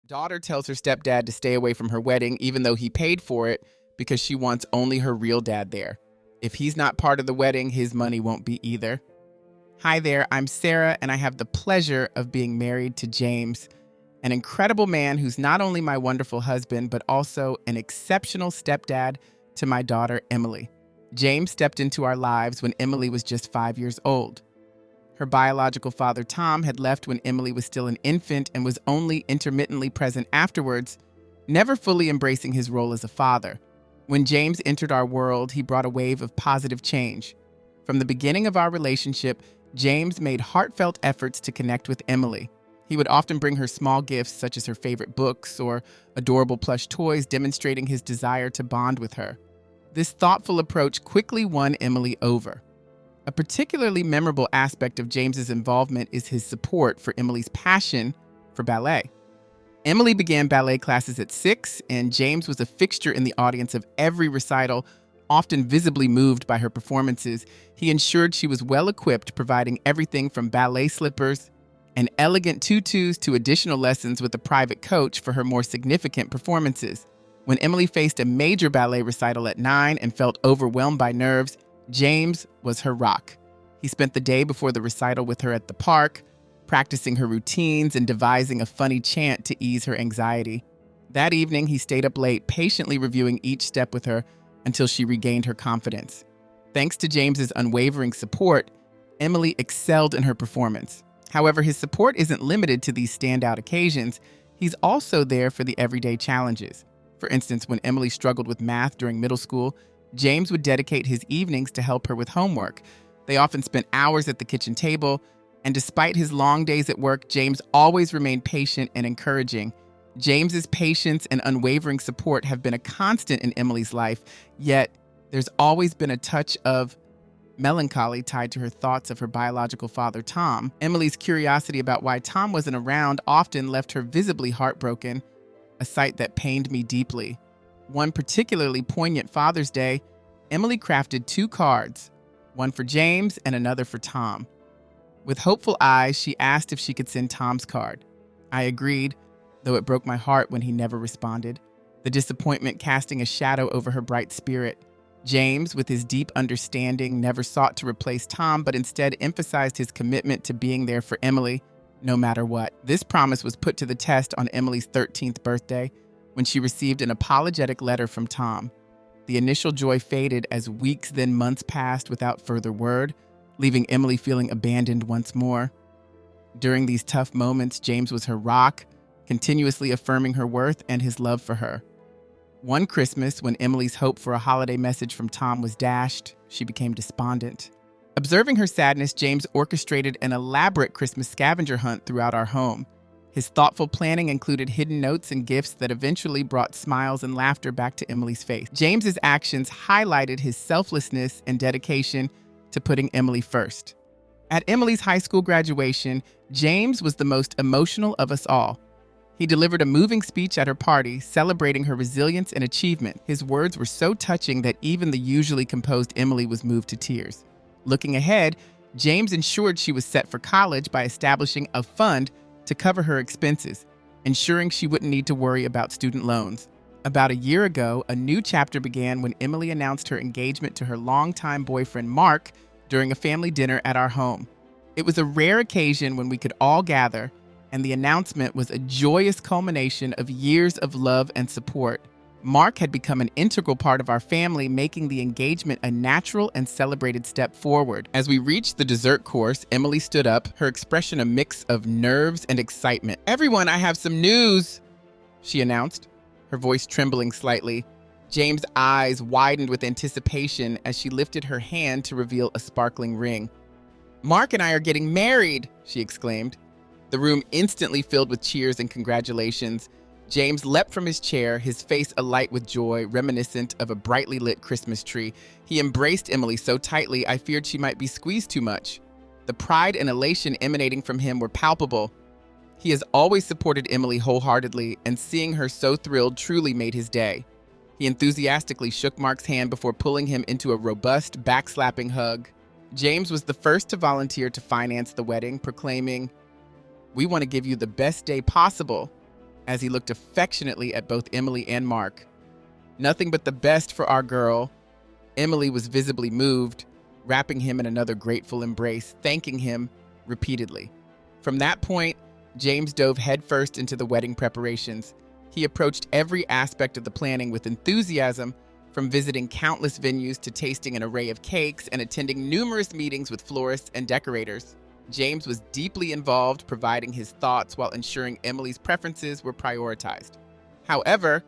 Daughter tells her stepdad to stay away from her wedding, even though he paid for it, because she wants only her real dad there. If he's not part of the wedding, his money won't be either. Hi there, I'm Sarah, and I have the pleasure of being married to James, an incredible man who's not only my wonderful husband, but also an exceptional stepdad to my daughter, Emily. James stepped into our lives when Emily was just 5 years old. Her biological father, Tom, had left when Emily was still an infant and was only intermittently present afterwards, never fully embracing his role as a father. When James entered our world, he brought a wave of positive change. From the beginning of our relationship, James made heartfelt efforts to connect with Emily. He would often bring her small gifts such as her favorite books or adorable plush toys, demonstrating his desire to bond with her. This thoughtful approach quickly won Emily over. A particularly memorable aspect of James's involvement is his support for Emily's passion for ballet. Emily began ballet classes at 6, and James was a fixture in the audience of every recital, often visibly moved by her performances. He ensured she was well equipped, providing everything from ballet slippers and elegant tutus to additional lessons with a private coach for her more significant performances. When Emily faced a major ballet recital at 9 and felt overwhelmed by nerves, James was her rock. He spent the day before the recital with her at the park, practicing her routines and devising a funny chant to ease her anxiety. That evening, he stayed up late, patiently reviewing each step with her until she regained her confidence. Thanks to James's unwavering support, Emily excelled in her performance. However, his support isn't limited to these standout occasions. He's also there for the everyday challenges. For instance, when Emily struggled with math during middle school, James would dedicate his evenings to help her with homework. They often spent hours at the kitchen table, and despite his long days at work, James always remained patient and encouraging. James's patience and unwavering support have been a constant in Emily's life, yet there's always been a touch of melancholy tied to her thoughts of her biological father, Tom. Emily's curiosity about why Tom wasn't around often left her visibly heartbroken, a sight that pained me deeply. One particularly poignant Father's Day, Emily crafted 2 cards, one for James and another for Tom. With hopeful eyes, she asked if she could send Tom's card. I agreed, though it broke my heart when he never responded, the disappointment casting a shadow over her bright spirit. James, with his deep understanding, never sought to replace Tom, but instead emphasized his commitment to being there for Emily, no matter what. This promise was put to the test on Emily's 13th birthday, when she received an apologetic letter from Tom. The initial joy faded as weeks then months passed without further word, leaving Emily feeling abandoned once more. During these tough moments, James was her rock, continuously affirming her worth and his love for her. One Christmas, when Emily's hope for a holiday message from Tom was dashed, she became despondent. Observing her sadness, James orchestrated an elaborate Christmas scavenger hunt throughout our home. His thoughtful planning included hidden notes and gifts that eventually brought smiles and laughter back to Emily's face. James's actions highlighted his selflessness and dedication to putting Emily first. At Emily's high school graduation, James was the most emotional of us all. He delivered a moving speech at her party, celebrating her resilience and achievement. His words were so touching that even the usually composed Emily was moved to tears. Looking ahead, James ensured she was set for college by establishing a fund to cover her expenses, ensuring she wouldn't need to worry about student loans. About a year ago, a new chapter began when Emily announced her engagement to her longtime boyfriend, Mark, during a family dinner at our home. It was a rare occasion when we could all gather, and the announcement was a joyous culmination of years of love and support. Mark had become an integral part of our family, making the engagement a natural and celebrated step forward. As we reached the dessert course, Emily stood up, her expression a mix of nerves and excitement. "Everyone, I have some news," she announced, her voice trembling slightly. James' eyes widened with anticipation as she lifted her hand to reveal a sparkling ring. "Mark and I are getting married," she exclaimed. The room instantly filled with cheers and congratulations. James leapt from his chair, his face alight with joy, reminiscent of a brightly lit Christmas tree. He embraced Emily so tightly I feared she might be squeezed too much. The pride and elation emanating from him were palpable. He has always supported Emily wholeheartedly, and seeing her so thrilled truly made his day. He enthusiastically shook Mark's hand before pulling him into a robust, backslapping hug. James was the first to volunteer to finance the wedding, proclaiming, "We want to give you the best day possible." as he looked affectionately at both Emily and Mark. "Nothing but the best for our girl." Emily was visibly moved, wrapping him in another grateful embrace, thanking him repeatedly. From that point, James dove headfirst into the wedding preparations. He approached every aspect of the planning with enthusiasm, from visiting countless venues to tasting an array of cakes and attending numerous meetings with florists and decorators. James was deeply involved, providing his thoughts while ensuring Emily's preferences were prioritized. However,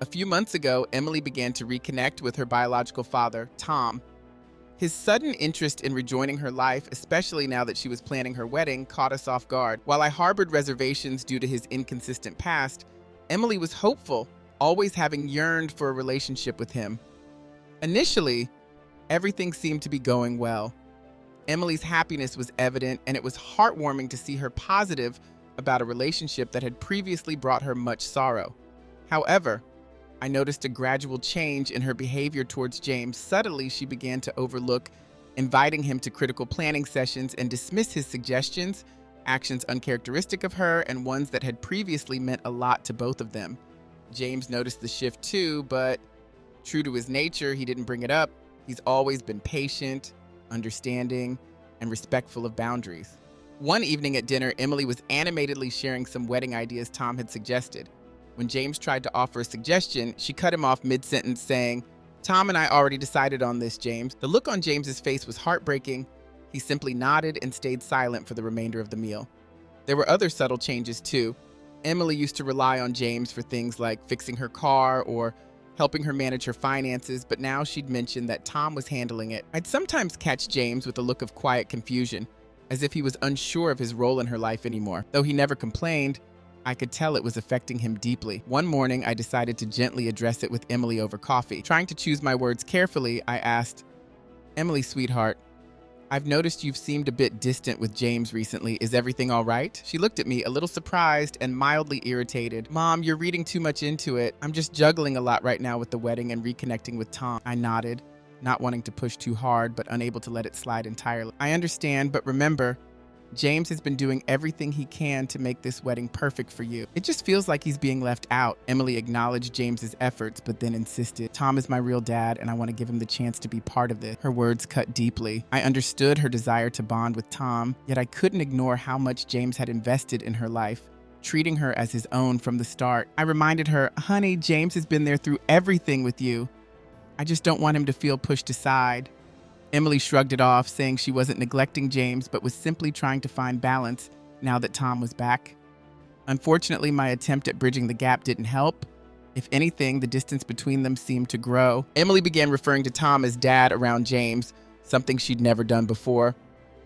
a few months ago, Emily began to reconnect with her biological father, Tom. His sudden interest in rejoining her life, especially now that she was planning her wedding, caught us off guard. While I harbored reservations due to his inconsistent past, Emily was hopeful, always having yearned for a relationship with him. Initially, everything seemed to be going well. Emily's happiness was evident, and it was heartwarming to see her positive about a relationship that had previously brought her much sorrow. However, I noticed a gradual change in her behavior towards James. Subtly, she began to overlook inviting him to critical planning sessions and dismiss his suggestions, actions uncharacteristic of her and ones that had previously meant a lot to both of them. James noticed the shift too, but true to his nature, he didn't bring it up. He's always been patient, understanding, and respectful of boundaries. One evening at dinner, Emily was animatedly sharing some wedding ideas Tom had suggested. When James tried to offer a suggestion, she cut him off mid-sentence, saying, "Tom and I already decided on this, James." The look on James's face was heartbreaking. He simply nodded and stayed silent for the remainder of the meal. There were other subtle changes too. Emily used to rely on James for things like fixing her car or helping her manage her finances, but now she'd mentioned that Tom was handling it. I'd sometimes catch James with a look of quiet confusion, as if he was unsure of his role in her life anymore. Though he never complained, I could tell it was affecting him deeply. One morning, I decided to gently address it with Emily over coffee. Trying to choose my words carefully, I asked, "Emily, sweetheart, I've noticed you've seemed a bit distant with James recently. Is everything all right?" She looked at me, a little surprised and mildly irritated. "Mom, you're reading too much into it. I'm just juggling a lot right now with the wedding and reconnecting with Tom." I nodded, not wanting to push too hard, but unable to let it slide entirely. "I understand, but remember, James has been doing everything he can to make this wedding perfect for you. It just feels like he's being left out." Emily acknowledged James's efforts, but then insisted, "Tom is my real dad, and I want to give him the chance to be part of this." Her words cut deeply. I understood her desire to bond with Tom, yet I couldn't ignore how much James had invested in her life, treating her as his own from the start. I reminded her, "Honey, James has been there through everything with you. I just don't want him to feel pushed aside." Emily shrugged it off, saying she wasn't neglecting James, but was simply trying to find balance now that Tom was back. Unfortunately, my attempt at bridging the gap didn't help. If anything, the distance between them seemed to grow. Emily began referring to Tom as dad around James, something she'd never done before.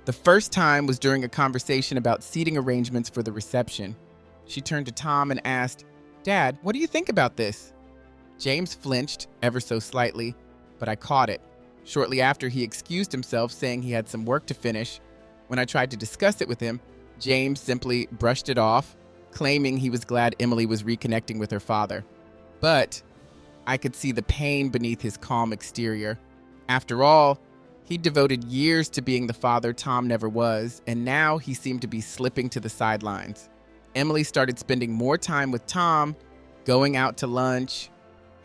The first time was during a conversation about seating arrangements for the reception. She turned to Tom and asked, "Dad, what do you think about this?" James flinched ever so slightly, but I caught it. Shortly after, he excused himself, saying he had some work to finish. When I tried to discuss it with him, James simply brushed it off, claiming he was glad Emily was reconnecting with her father. But I could see the pain beneath his calm exterior. After all, he'd devoted years to being the father Tom never was, and now he seemed to be slipping to the sidelines. Emily started spending more time with Tom, going out to lunch,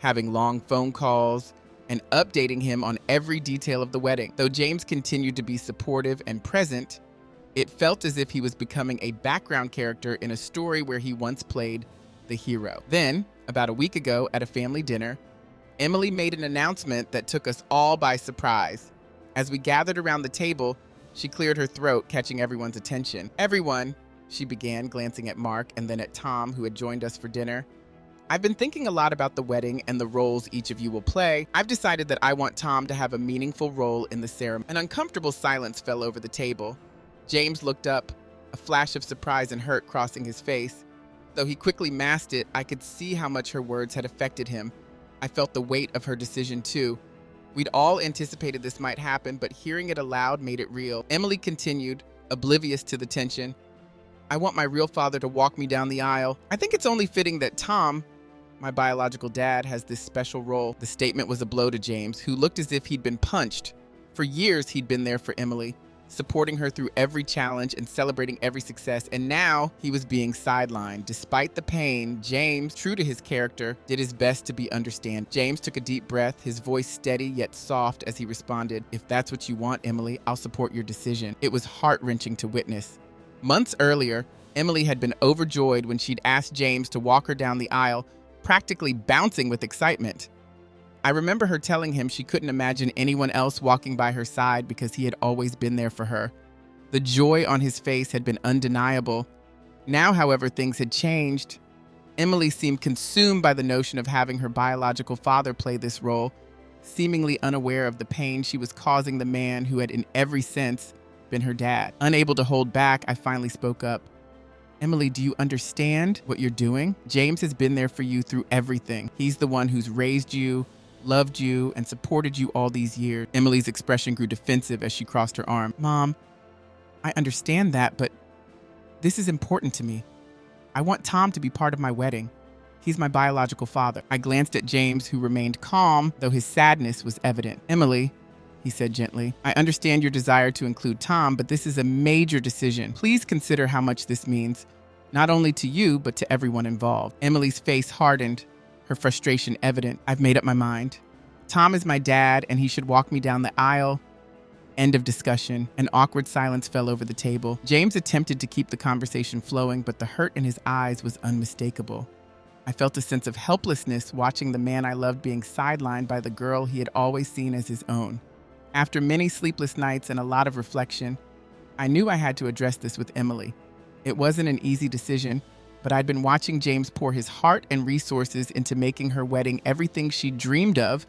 having long phone calls, and updating him on every detail of the wedding. Though James continued to be supportive and present, it felt as if he was becoming a background character in a story where he once played the hero. Then, about a week ago at a family dinner, Emily made an announcement that took us all by surprise. As we gathered around the table, she cleared her throat, catching everyone's attention. "Everyone," she began, glancing at Mark and then at Tom, who had joined us for dinner, "I've been thinking a lot about the wedding and the roles each of you will play. I've decided that I want Tom to have a meaningful role in the ceremony." An uncomfortable silence fell over the table. James looked up, a flash of surprise and hurt crossing his face. Though he quickly masked it, I could see how much her words had affected him. I felt the weight of her decision too. We'd all anticipated this might happen, but hearing it aloud made it real. Emily continued, oblivious to the tension, "I want my real father to walk me down the aisle. I think it's only fitting that Tom, my biological dad, has this special role." The statement was a blow to James, who looked as if he'd been punched. For years, he'd been there for Emily, supporting her through every challenge and celebrating every success, and now he was being sidelined. Despite the pain, James, true to his character, did his best to be understanding. James took a deep breath, his voice steady yet soft as he responded, "If that's what you want, Emily, I'll support your decision." It was heart-wrenching to witness. Months earlier, Emily had been overjoyed when she'd asked James to walk her down the aisle, practically bouncing with excitement. I remember her telling him she couldn't imagine anyone else walking by her side because he had always been there for her. The joy on his face had been undeniable. Now, however, things had changed. Emily seemed consumed by the notion of having her biological father play this role, seemingly unaware of the pain she was causing the man who had, in every sense, been her dad. Unable to hold back, I finally spoke up. "Emily, do you understand what you're doing? James has been there for you through everything. He's the one who's raised you, loved you, and supported you all these years." Emily's expression grew defensive as she crossed her arm. "Mom, I understand that, but this is important to me. I want Tom to be part of my wedding. He's my biological father." I glanced at James, who remained calm, though his sadness was evident. "Emily," he said gently, "I understand your desire to include Tom, but this is a major decision. Please consider how much this means, not only to you, but to everyone involved." Emily's face hardened, her frustration evident. "I've made up my mind. Tom is my dad, and he should walk me down the aisle." End of discussion. An awkward silence fell over the table. James attempted to keep the conversation flowing, but the hurt in his eyes was unmistakable. I felt a sense of helplessness watching the man I loved being sidelined by the girl he had always seen as his own. After many sleepless nights and a lot of reflection, I knew I had to address this with Emily. It wasn't an easy decision, but I'd been watching James pour his heart and resources into making her wedding everything she dreamed of,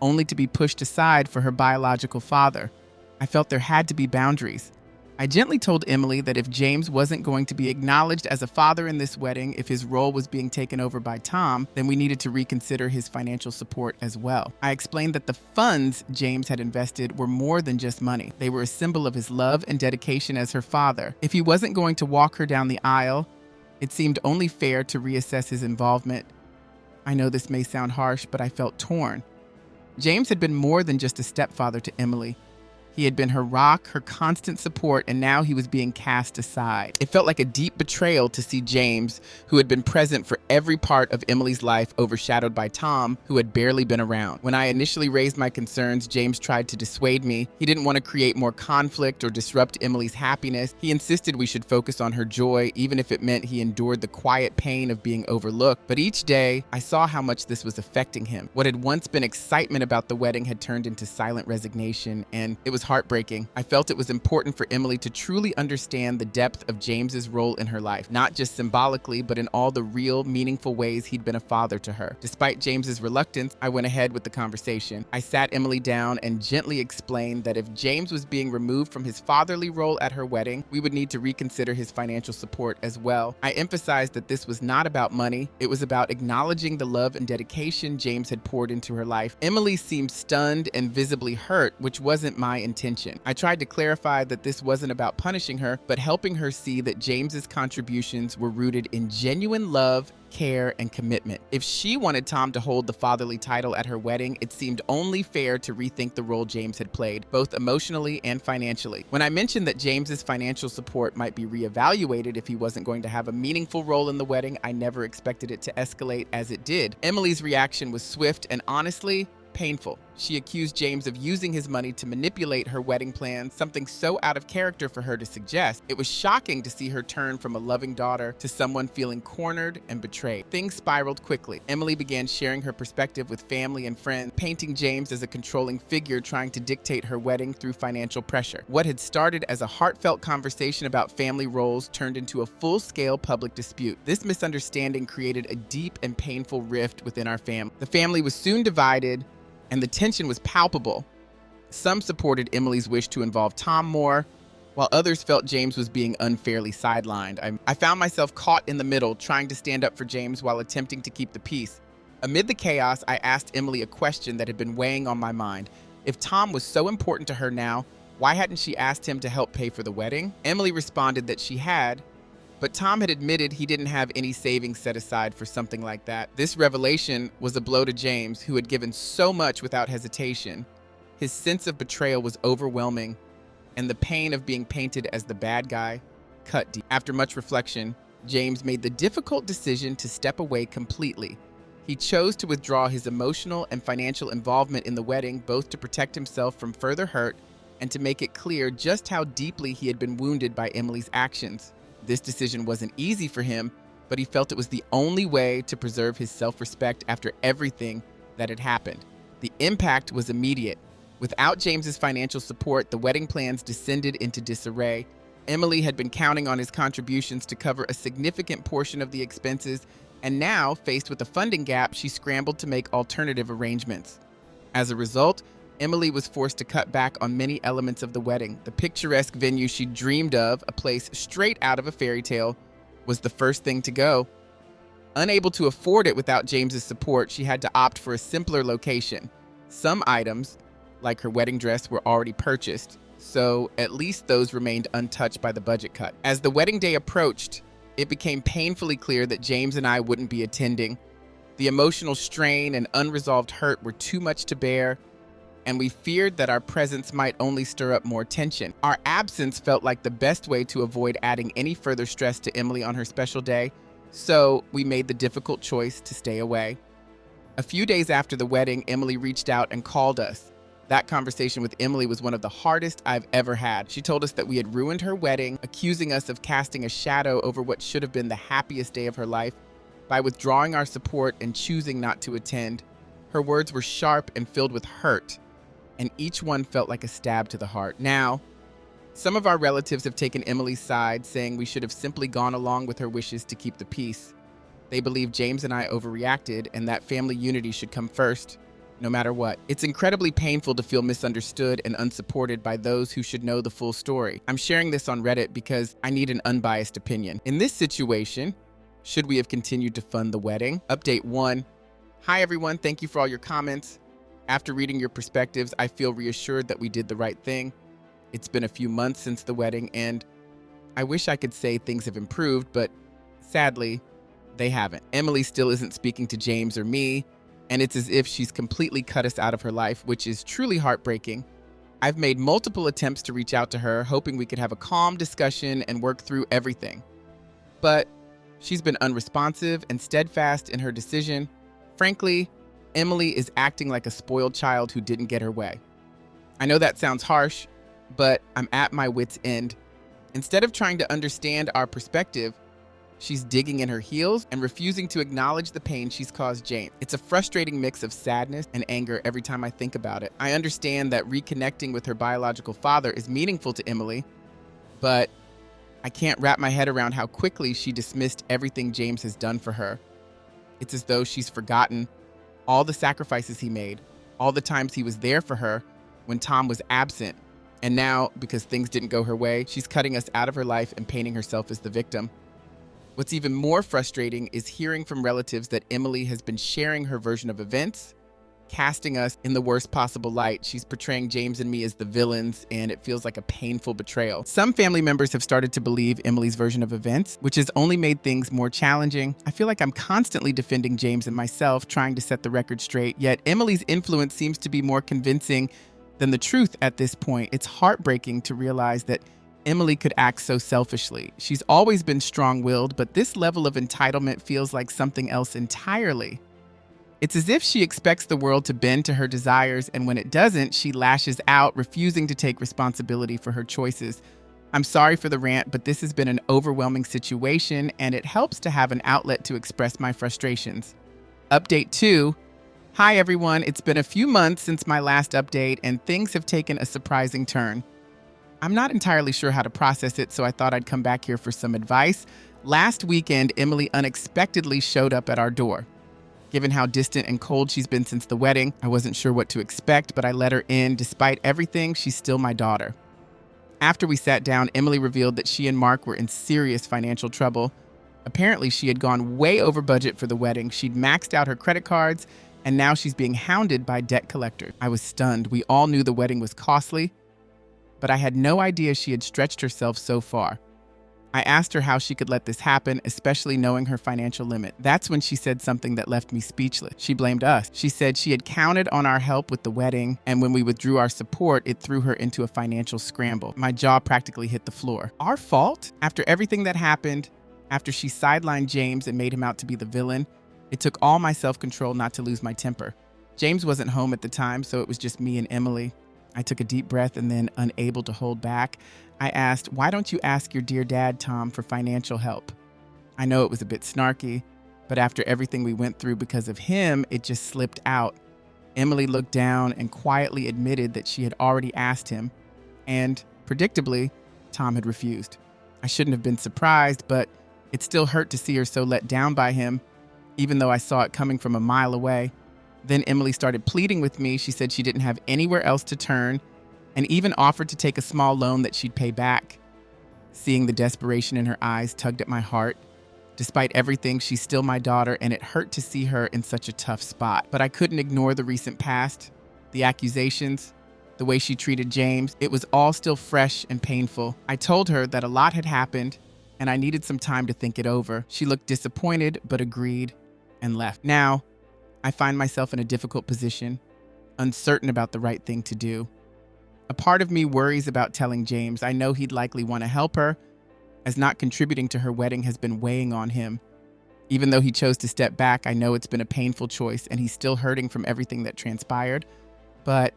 only to be pushed aside for her biological father. I felt there had to be boundaries. I gently told Emily that if James wasn't going to be acknowledged as a father in this wedding, if his role was being taken over by Tom, then we needed to reconsider his financial support as well. I explained that the funds James had invested were more than just money. They were a symbol of his love and dedication as her father. If he wasn't going to walk her down the aisle, it seemed only fair to reassess his involvement. I know this may sound harsh, but I felt torn. James had been more than just a stepfather to Emily. He had been her rock, her constant support, and now he was being cast aside. It felt like a deep betrayal to see James, who had been present for every part of Emily's life, overshadowed by Tom, who had barely been around. When I initially raised my concerns, James tried to dissuade me. He didn't want to create more conflict or disrupt Emily's happiness. He insisted we should focus on her joy, even if it meant he endured the quiet pain of being overlooked. But each day, I saw how much this was affecting him. What had once been excitement about the wedding had turned into silent resignation, and it was heartbreaking. I felt it was important for Emily to truly understand the depth of James's role in her life, not just symbolically, but in all the real, meaningful ways he'd been a father to her. Despite James's reluctance, I went ahead with the conversation. I sat Emily down and gently explained that if James was being removed from his fatherly role at her wedding, we would need to reconsider his financial support as well. I emphasized that this was not about money. It was about acknowledging the love and dedication James had poured into her life. Emily seemed stunned and visibly hurt, which wasn't my intention. I tried to clarify that this wasn't about punishing her, but helping her see that James's contributions were rooted in genuine love, care, and commitment. If she wanted Tom to hold the fatherly title at her wedding, it seemed only fair to rethink the role James had played, both emotionally and financially. When I mentioned that James's financial support might be reevaluated if he wasn't going to have a meaningful role in the wedding, I never expected it to escalate as it did. Emily's reaction was swift and honestly painful. She accused James of using his money to manipulate her wedding plans, something so out of character for her to suggest. It was shocking to see her turn from a loving daughter to someone feeling cornered and betrayed. Things spiraled quickly. Emily began sharing her perspective with family and friends, painting James as a controlling figure trying to dictate her wedding through financial pressure. What had started as a heartfelt conversation about family roles turned into a full-scale public dispute. This misunderstanding created a deep and painful rift within our family. The family was soon divided, and the tension was palpable. Some supported Emily's wish to involve Tom more, while others felt James was being unfairly sidelined. I found myself caught in the middle, trying to stand up for James while attempting to keep the peace. Amid the chaos, I asked Emily a question that had been weighing on my mind. If Tom was so important to her now, why hadn't she asked him to help pay for the wedding? Emily responded that she had, but Tom had admitted he didn't have any savings set aside for something like that. This revelation was a blow to James, who had given so much without hesitation. His sense of betrayal was overwhelming. and the pain of being painted as the bad guy cut deep. After much reflection, James made the difficult decision to step away completely. He chose to withdraw his emotional and financial involvement in the wedding, both to protect himself from further hurt and to make it clear just how deeply he had been wounded by Emily's actions. This decision wasn't easy for him, but he felt it was the only way to preserve his self-respect after everything that had happened. The impact was immediate. Without James's financial support, the wedding plans descended into disarray. Emily had been counting on his contributions to cover a significant portion of the expenses, and now, faced with a funding gap, she scrambled to make alternative arrangements. As a result, Emily was forced to cut back on many elements of the wedding. The picturesque venue she dreamed of, a place straight out of a fairy tale, was the first thing to go. Unable to afford it without James's support, she had to opt for a simpler location. Some items, like her wedding dress, were already purchased, so at least those remained untouched by the budget cut. As the wedding day approached, it became painfully clear that James and I wouldn't be attending. The emotional strain and unresolved hurt were too much to bear, and we feared that our presence might only stir up more tension. Our absence felt like the best way to avoid adding any further stress to Emily on her special day, so we made the difficult choice to stay away. A few days after the wedding, Emily reached out and called us. That conversation with Emily was one of the hardest I've ever had. She told us that we had ruined her wedding, accusing us of casting a shadow over what should have been the happiest day of her life by withdrawing our support and choosing not to attend. Her words were sharp and filled with hurt, and each one felt like a stab to the heart. Now, some of our relatives have taken Emily's side, saying we should have simply gone along with her wishes to keep the peace. They believe James and I overreacted and that family unity should come first, no matter what. It's incredibly painful to feel misunderstood and unsupported by those who should know the full story. I'm sharing this on Reddit because I need an unbiased opinion. In this situation, should we have continued to fund the wedding? Update 1. Hi everyone, thank you for all your comments. After reading your perspectives, I feel reassured that we did the right thing. It's been a few months since the wedding, and I wish I could say things have improved, but sadly, they haven't. Emily still isn't speaking to James or me, and it's as if she's completely cut us out of her life, which is truly heartbreaking. I've made multiple attempts to reach out to her, hoping we could have a calm discussion and work through everything. But she's been unresponsive and steadfast in her decision. Frankly, Emily is acting like a spoiled child who didn't get her way. I know that sounds harsh, but I'm at my wit's end. Instead of trying to understand our perspective, she's digging in her heels and refusing to acknowledge the pain she's caused James. It's a frustrating mix of sadness and anger every time I think about it. I understand that reconnecting with her biological father is meaningful to Emily, but I can't wrap my head around how quickly she dismissed everything James has done for her. It's as though she's forgotten all the sacrifices he made, all the times he was there for her when Tom was absent. And now, because things didn't go her way, she's cutting us out of her life and painting herself as the victim. What's even more frustrating is hearing from relatives that Emily has been sharing her version of events, casting us in the worst possible light. She's portraying James and me as the villains, and it feels like a painful betrayal. Some family members have started to believe Emily's version of events, which has only made things more challenging. I feel like I'm constantly defending James and myself, trying to set the record straight, yet Emily's influence seems to be more convincing than the truth at this point. It's heartbreaking to realize that Emily could act so selfishly. She's always been strong-willed, but this level of entitlement feels like something else entirely. It's as if she expects the world to bend to her desires, and when it doesn't, she lashes out, refusing to take responsibility for her choices. I'm sorry for the rant, but this has been an overwhelming situation, and it helps to have an outlet to express my frustrations. Update 2. Hi everyone, it's been a few months since my last update, and things have taken a surprising turn. I'm not entirely sure how to process it, so I thought I'd come back here for some advice. Last weekend, Emily unexpectedly showed up at our door. Given how distant and cold she's been since the wedding, I wasn't sure what to expect, but I let her in. Despite everything, she's still my daughter. After we sat down, Emily revealed that she and Mark were in serious financial trouble. Apparently, she had gone way over budget for the wedding. She'd maxed out her credit cards, and now she's being hounded by debt collectors. I was stunned. We all knew the wedding was costly, but I had no idea she had stretched herself so far. I asked her how she could let this happen, especially knowing her financial limit. That's when she said something that left me speechless. She blamed us. She said she had counted on our help with the wedding, and when we withdrew our support, it threw her into a financial scramble. My jaw practically hit the floor. Our fault? After everything that happened, after she sidelined James and made him out to be the villain, it took all my self-control not to lose my temper. James wasn't home at the time, so it was just me and Emily. I took a deep breath and then, unable to hold back, I asked, "Why don't you ask your dear dad, Tom, for financial help?" I know it was a bit snarky, but after everything we went through because of him, it just slipped out. Emily looked down and quietly admitted that she had already asked him, and, predictably, Tom had refused. I shouldn't have been surprised, but it still hurt to see her so let down by him, even though I saw it coming from a mile away. Then Emily started pleading with me. She said she didn't have anywhere else to turn, and even offered to take a small loan that she'd pay back. Seeing the desperation in her eyes tugged at my heart. Despite everything, she's still my daughter, and it hurt to see her in such a tough spot. But I couldn't ignore the recent past, the accusations, the way she treated James. It was all still fresh and painful. I told her that a lot had happened, and I needed some time to think it over. She looked disappointed, but agreed, and left. Now, I find myself in a difficult position, uncertain about the right thing to do. A part of me worries about telling James. I know he'd likely want to help her, as not contributing to her wedding has been weighing on him. Even though he chose to step back, I know it's been a painful choice, and he's still hurting from everything that transpired. But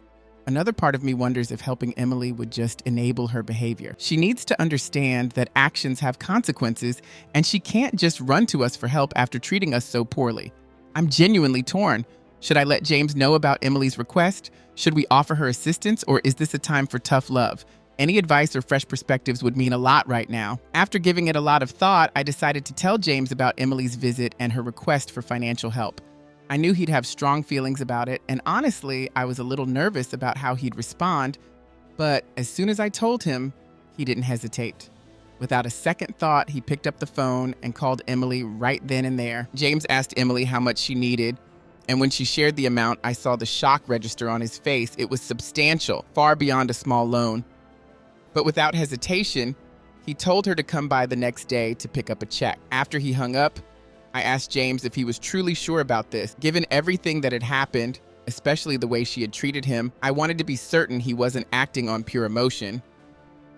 another part of me wonders if helping Emily would just enable her behavior. She needs to understand that actions have consequences, and she can't just run to us for help after treating us so poorly. I'm genuinely torn. Should I let James know about Emily's request? Should we offer her assistance, or is this a time for tough love? Any advice or fresh perspectives would mean a lot right now. After giving it a lot of thought, I decided to tell James about Emily's visit and her request for financial help. I knew he'd have strong feelings about it, and honestly, I was a little nervous about how he'd respond, but as soon as I told him, he didn't hesitate. Without a second thought, he picked up the phone and called Emily right then and there. James asked Emily how much she needed, and when she shared the amount, I saw the shock register on his face. It was substantial, far beyond a small loan. But without hesitation, he told her to come by the next day to pick up a check. After he hung up, I asked James if he was truly sure about this. Given everything that had happened, especially the way she had treated him, I wanted to be certain he wasn't acting on pure emotion.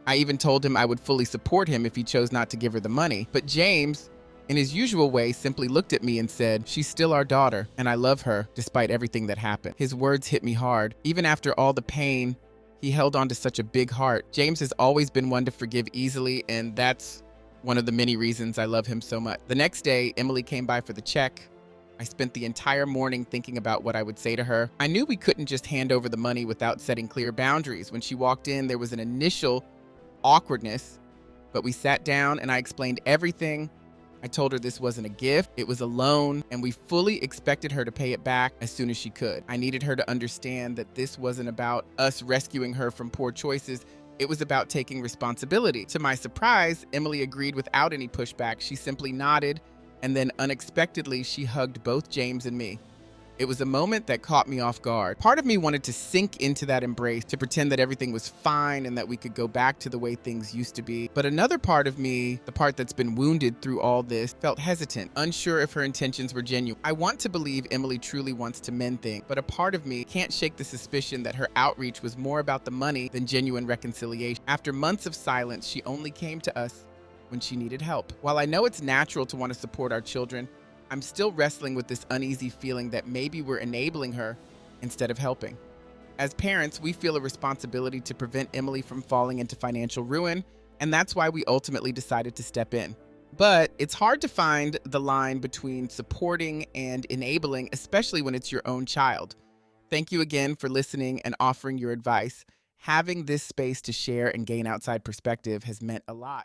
I even told him I would fully support him if he chose not to give her the money. But James, in his usual way, simply looked at me and said, "She's still our daughter, and I love her despite everything that happened." His words hit me hard. Even after all the pain, he held on to such a big heart. James has always been one to forgive easily, and that's one of the many reasons I love him so much. The next day, Emily came by for the check. I spent the entire morning thinking about what I would say to her. I knew we couldn't just hand over the money without setting clear boundaries. When she walked in, there was an initial awkwardness, but we sat down and I explained everything. I told her this wasn't a gift, it was a loan, and we fully expected her to pay it back as soon as she could. I needed her to understand that this wasn't about us rescuing her from poor choices. It was about taking responsibility. To my surprise, Emily agreed without any pushback. She simply nodded, and then unexpectedly, she hugged both James and me. It was a moment that caught me off guard. Part of me wanted to sink into that embrace, to pretend that everything was fine and that we could go back to the way things used to be. But another part of me, the part that's been wounded through all this, felt hesitant, unsure if her intentions were genuine. I want to believe Emily truly wants to mend things, but a part of me can't shake the suspicion that her outreach was more about the money than genuine reconciliation. After months of silence, she only came to us when she needed help. While I know it's natural to want to support our children, I'm still wrestling with this uneasy feeling that maybe we're enabling her instead of helping. As parents, we feel a responsibility to prevent Emily from falling into financial ruin, and that's why we ultimately decided to step in. But it's hard to find the line between supporting and enabling, especially when it's your own child. Thank you again for listening and offering your advice. Having this space to share and gain outside perspective has meant a lot.